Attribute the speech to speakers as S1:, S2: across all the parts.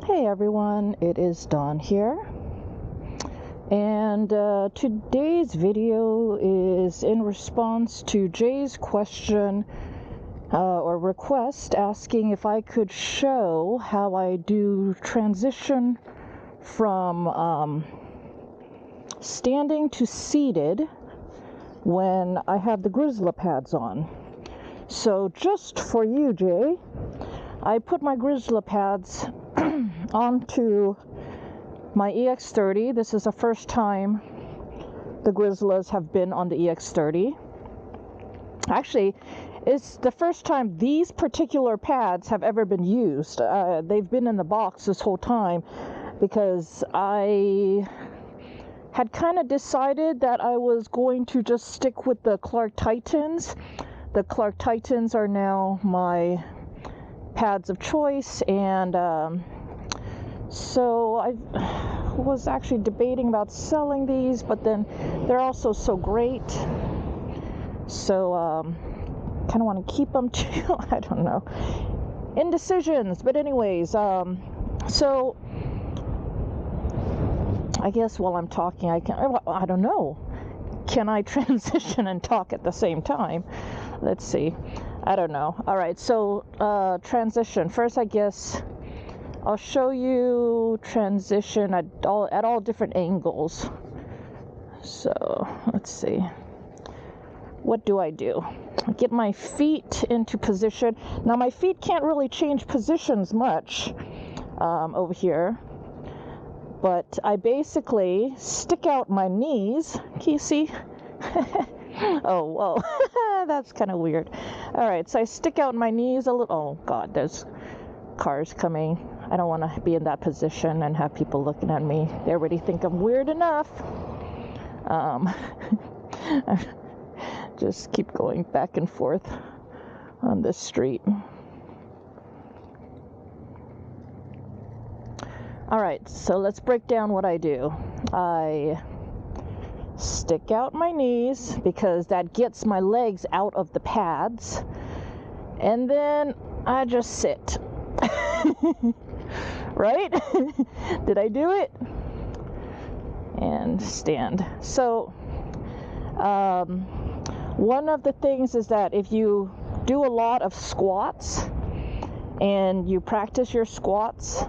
S1: Hey everyone, it is Dawn here, and today's video is in response to Jay's question or request asking if I could show how I do transition from standing to seated when I have the Grizzla pads on. So just for you, Jay, I put my Grizzla pads onto my EX30. This is the first time the Grizzlas have been on the EX30. Actually, it's the first time these particular pads have ever been used. They've been in the box this whole time because I had kind of decided that I was going to just stick with the Clark Titans. The Clark Titans are now my pads of choice, and so I was actually debating about selling these, but then they're also so great, so kind of want to keep them too. I don't know, indecisions. But anyways, so I guess while I'm talking, I don't know, can I transition and talk at the same time? Let's see. I don't know. All right, so transition. First, I guess I'll show you transition at all different angles. So let's see. What do? I get my feet into position. Now my feet can't really change positions much over here, but I basically stick out my knees. Can you see? Oh, whoa. That's kind of weird. All right, so I stick out my knees a little. Oh God, there's cars coming. I don't want to be in that position and have people looking at me. They already think I'm weird enough. Just keep going back and forth on this street. All right, so let's break down what I do. I stick out my knees because that gets my legs out of the pads, and then I just sit. Right? Did I do it? And stand. So one of the things is that if you do a lot of squats and you practice your squats,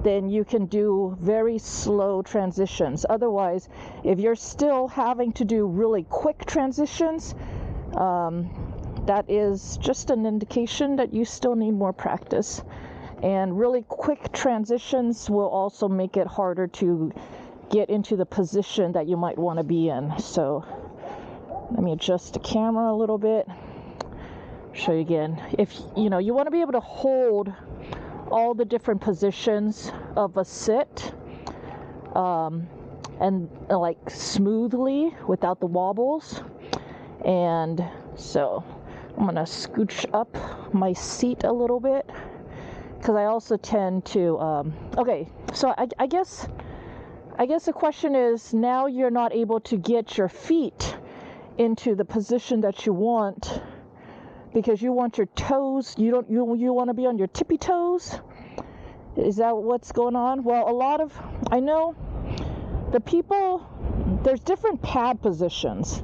S1: then you can do very slow transitions. Otherwise, if you're still having to do really quick transitions, that is just an indication that you still need more practice. And really quick transitions will also make it harder to get into the position that you might want to be in. So let me adjust the camera a little bit. Show you again. If you want to be able to hold all the different positions of a sit, and like smoothly without the wobbles. And so I'm gonna scooch up my seat a little bit because I also tend to okay, so I guess the question is, now you're not able to get your feet into the position that you want because you want your toes, you want to be on your tippy toes. Is that what's going on? Well, I know the people, there's different pad positions.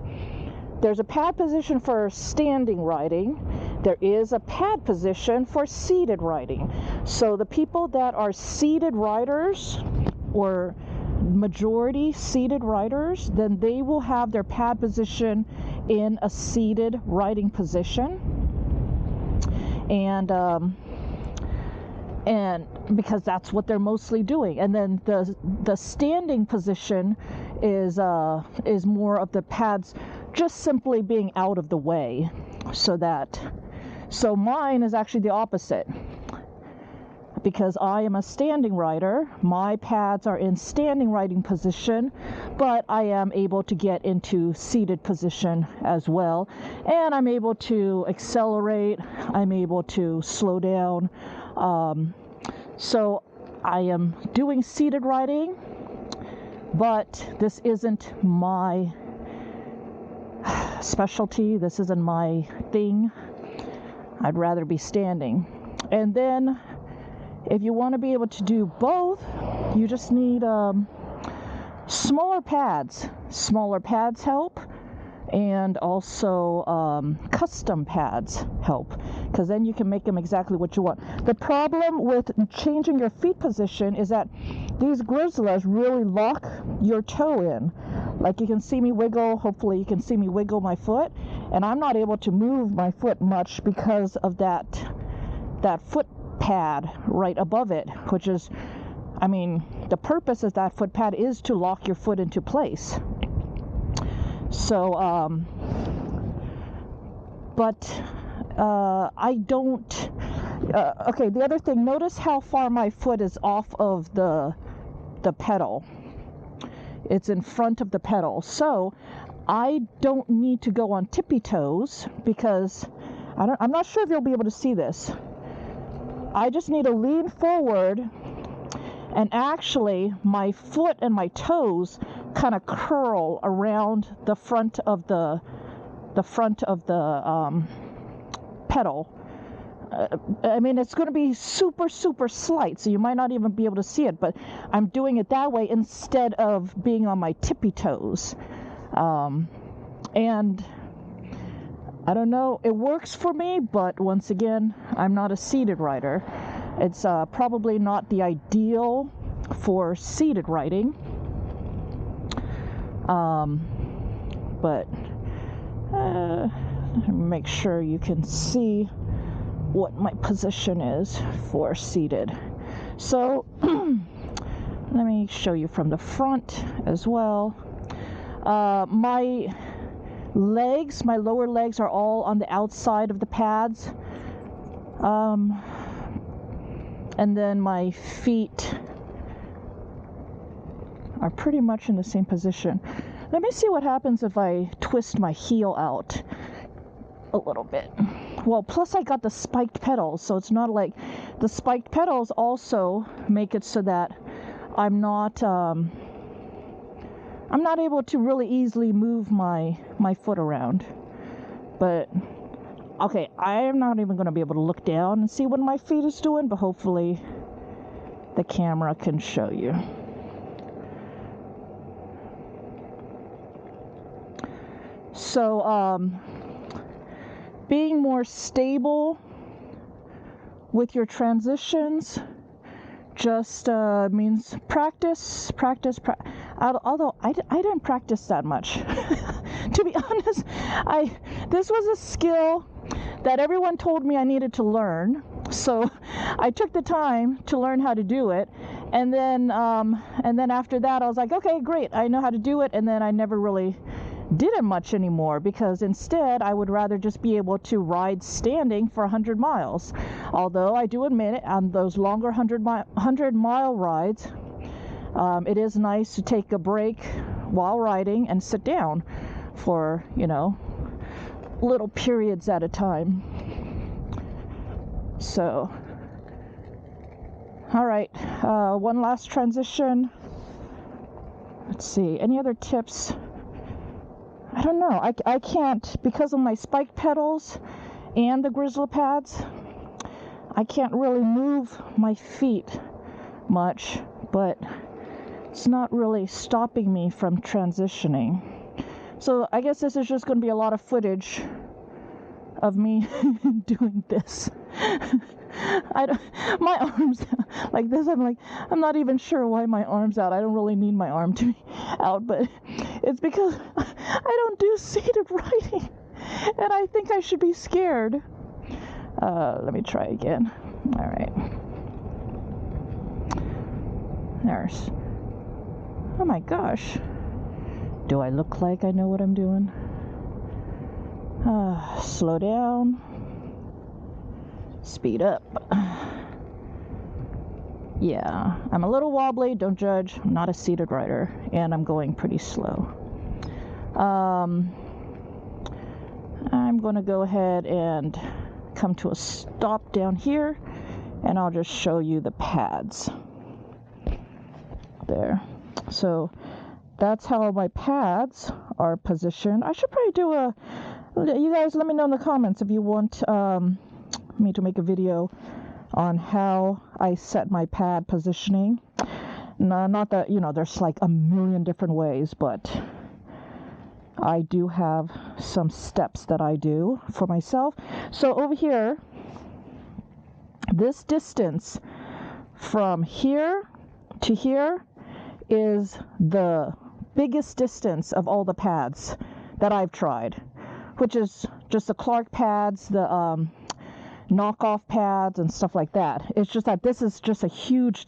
S1: There's a pad position for standing riding. There is a pad position for seated riding. So the people that are seated riders, or majority seated riders, then they will have their pad position in a seated riding position. And because that's what they're mostly doing. And then the standing position is more of the pads just simply being out of the way. So mine is actually the opposite. Because I am a standing rider, my pads are in standing riding position, but I am able to get into seated position as well. And I'm able to accelerate, I'm able to slow down. So I am doing seated riding, but this isn't my specialty. This isn't my thing. I'd rather be standing. And then if you want to be able to do both, you just need smaller pads. Smaller pads help, and also custom pads help, because then you can make them exactly what you want. The problem with changing your feet position is that these Grizzlas really lock your toe in. Like, you can see me wiggle, hopefully you can see me wiggle my foot, and I'm not able to move my foot much because of that foot pad right above it, which is, I mean, the purpose of that foot pad is to lock your foot into place. So, but I don't, okay, the other thing, notice how far my foot is off of the pedal. It's in front of the pedal. So I don't need to go on tippy toes, because I'm not sure if you'll be able to see this. I just need to lean forward, and actually my foot and my toes kind of curl around the front of the pedal. I mean, it's going to be super, super slight, so you might not even be able to see it, but I'm doing it that way instead of being on my tippy toes. And I don't know, it works for me, but once again, I'm not a seated rider. It's probably not the ideal for seated riding. But make sure you can see what my position is for seated. So let me show you from the front as well. My legs, my lower legs are all on the outside of the pads. And then my feet are pretty much in the same position. Let me see what happens if I twist my heel out a little bit. Well, plus I got the spiked pedals, so it's not like, the spiked pedals also make it so that I'm not able to really easily move my foot around. But okay, I am not even going to be able to look down and see what my feet is doing, but hopefully the camera can show you. So, being more stable with your transitions just means practice. Although I didn't practice that much. To be honest, this was a skill that everyone told me I needed to learn. So I took the time to learn how to do it. And then after that, I was like, okay, great, I know how to do it. And then I never really did it much anymore, because instead I would rather just be able to ride standing for 100 miles. Although I do admit it, on those longer 100-mile rides, it is nice to take a break while riding and sit down for, you know, little periods at a time. So, all right, one last transition. Let's see, any other tips? I don't know, I can't, because of my spike pedals and the Grizzla pads, I can't really move my feet much, but it's not really stopping me from transitioning. So I guess this is just going to be a lot of footage of me doing this. My arms like this, I'm not even sure why my arm's out. I don't really need my arm to be out, but it's because I don't do seated riding, and I think I should be scared. Let me try again. All right. There's, oh my gosh. Do I look like I know what I'm doing? Slow down. Speed up. Yeah, I'm a little wobbly, don't judge. I'm not a seated rider, and I'm going pretty slow. I'm going to go ahead and come to a stop down here, and I'll just show you the pads. There. So that's how my pads are positioned. I should probably do a, you guys let me know in the comments if you want me to make a video on how I set my pad positioning. No, not that, you know, there's like a million different ways, but I do have some steps that I do for myself. So over here, this distance from here to here is the biggest distance of all the pads that I've tried, which is just the Clark pads, the knockoff pads and stuff like that. It's just that this is just a huge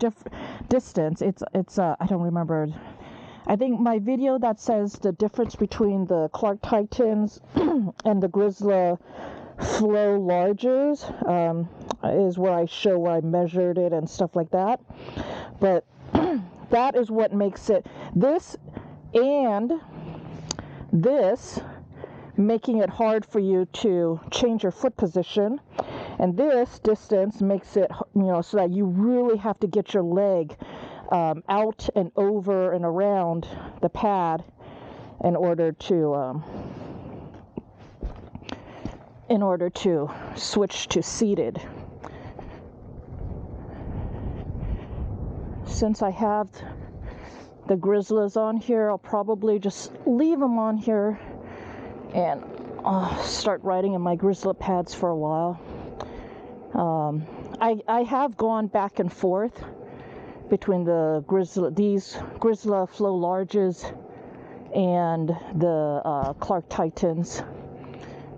S1: distance. It's I don't remember. I think my video that says the difference between the Clark Titans and the Grizzla Flow Larges is where I show where I measured it and stuff like that. But that is what makes it this and this, making it hard for you to change your foot position. And this distance makes it, you know, so that you really have to get your leg out and over and around the pad in order to switch to seated. Since I have the Grizzlas on here, I'll probably just leave them on here and start riding in my Grizzla pads for a while. I have gone back and forth between these Grizzla Flow Larges and the Clark Titans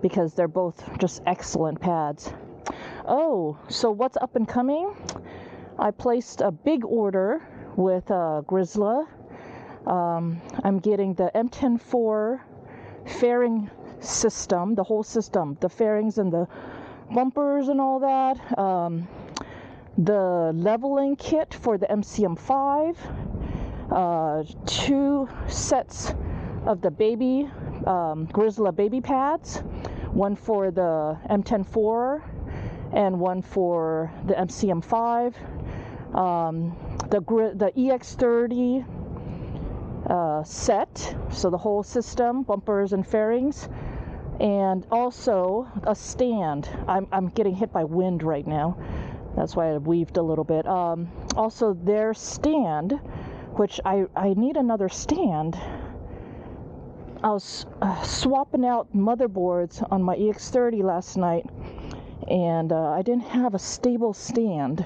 S1: because they're both just excellent pads. Oh, so what's up and coming? I placed a big order with Grizzla. I'm getting the M10-4 fairing system, the whole system, the fairings and the bumpers and all that, the leveling kit for the MCM5, 2 sets of the baby Grizzla baby pads, one for the M10-4 and one for the MCM5, the EX30 set, so the whole system, bumpers and fairings, and also a stand. I'm getting hit by wind right now. That's why I weaved a little bit. Also their stand, which I need another stand. I was swapping out motherboards on my EX30 last night, and I didn't have a stable stand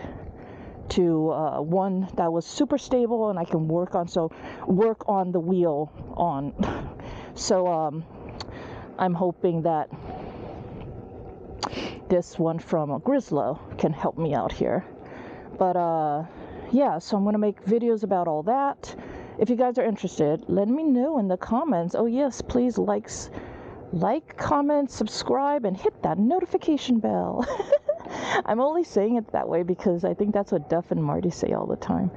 S1: to one that was super stable and I can work on the wheel on. So I'm hoping that this one from Grizzla can help me out here. But yeah, so I'm going to make videos about all that. If you guys are interested, let me know in the comments. Oh yes, please like, comment, subscribe, and hit that notification bell. I'm only saying it that way because I think that's what Duff and Marty say all the time.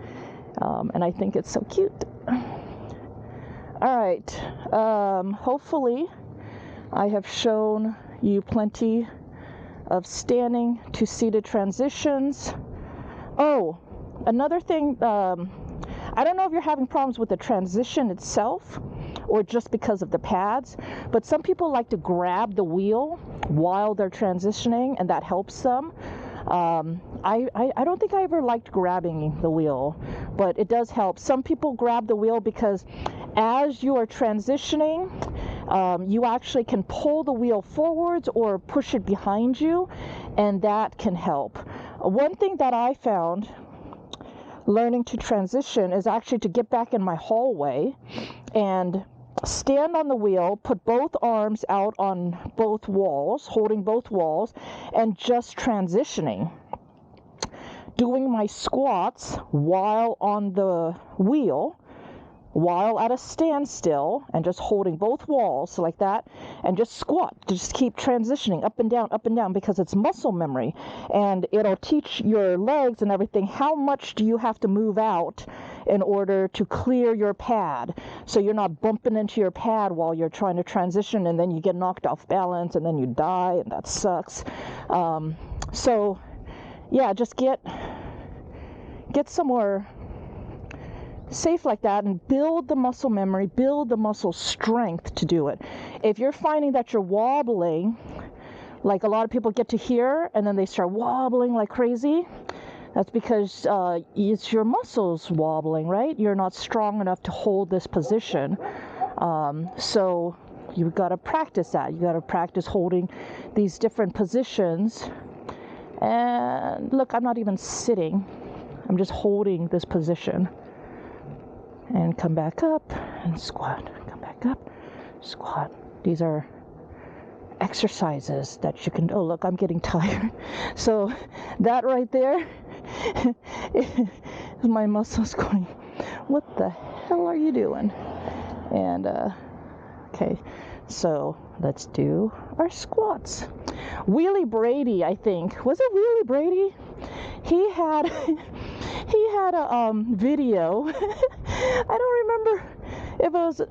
S1: And I think it's so cute. Alright, hopefully I have shown you plenty of standing to seated transitions. Oh, another thing, I don't know if you're having problems with the transition itself or just because of the pads, but some people like to grab the wheel while they're transitioning, and that helps them. I don't think I ever liked grabbing the wheel, but it does help. Some people grab the wheel because as you are transitioning, you actually can pull the wheel forwards or push it behind you, and that can help. One thing that I found learning to transition is actually to get back in my hallway and stand on the wheel, put both arms out on both walls, holding both walls, and just transitioning. Doing my squats while on the wheel, while at a standstill, and just holding both walls like that, and just squat, just keep transitioning up and down, because it's muscle memory, and it'll teach your legs and everything how much do you have to move out in order to clear your pad, so you're not bumping into your pad while you're trying to transition, and then you get knocked off balance, and then you die, and that sucks. So yeah, just get somewhere safe like that and build the muscle memory, build the muscle strength to do it. If you're finding that you're wobbling, like a lot of people get to here and then they start wobbling like crazy, That's because it's your muscles wobbling, right? You're not strong enough to hold this position. So you've got to practice that. You got to practice holding these different positions. And look, I'm not even sitting. I'm just holding this position. And come back up and squat. Come back up, squat. These are exercises that you can, oh look, I'm getting tired. So that right there is my muscles going, what the hell are you doing? And okay, so let's do our squats. Wheelie Brady, I think, was it Wheelie Brady? He had a video. I don't remember if it was,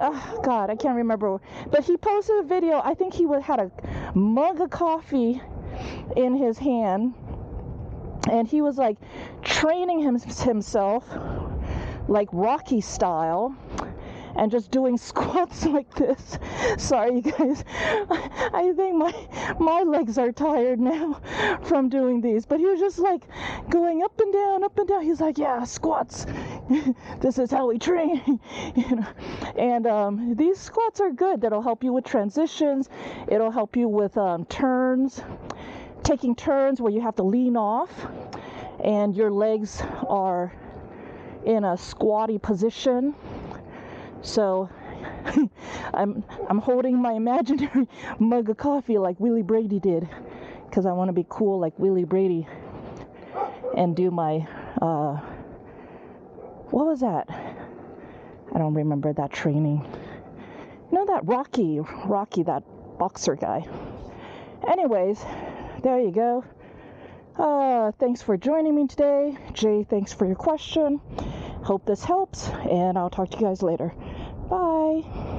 S1: God, I can't remember, but he posted a video. I think he had a mug of coffee in his hand, and he was like training himself like Rocky style, and just doing squats like this. Sorry, you guys. I think my legs are tired now from doing these. But he was just like going up and down, up and down. He's like, yeah, squats. This is how we train. You know. And these squats are good. That'll help you with transitions. It'll help you with turns. Taking turns where you have to lean off, and your legs are in a squatty position. So I'm holding my imaginary mug of coffee like Wheelie Brady did, because I want to be cool like Wheelie Brady and do my what was that? I don't remember that training. You know, that Rocky, that boxer guy. Anyways, there you go. Thanks for joining me today. Jay, thanks for your question. Hope this helps, and I'll talk to you guys later. Bye.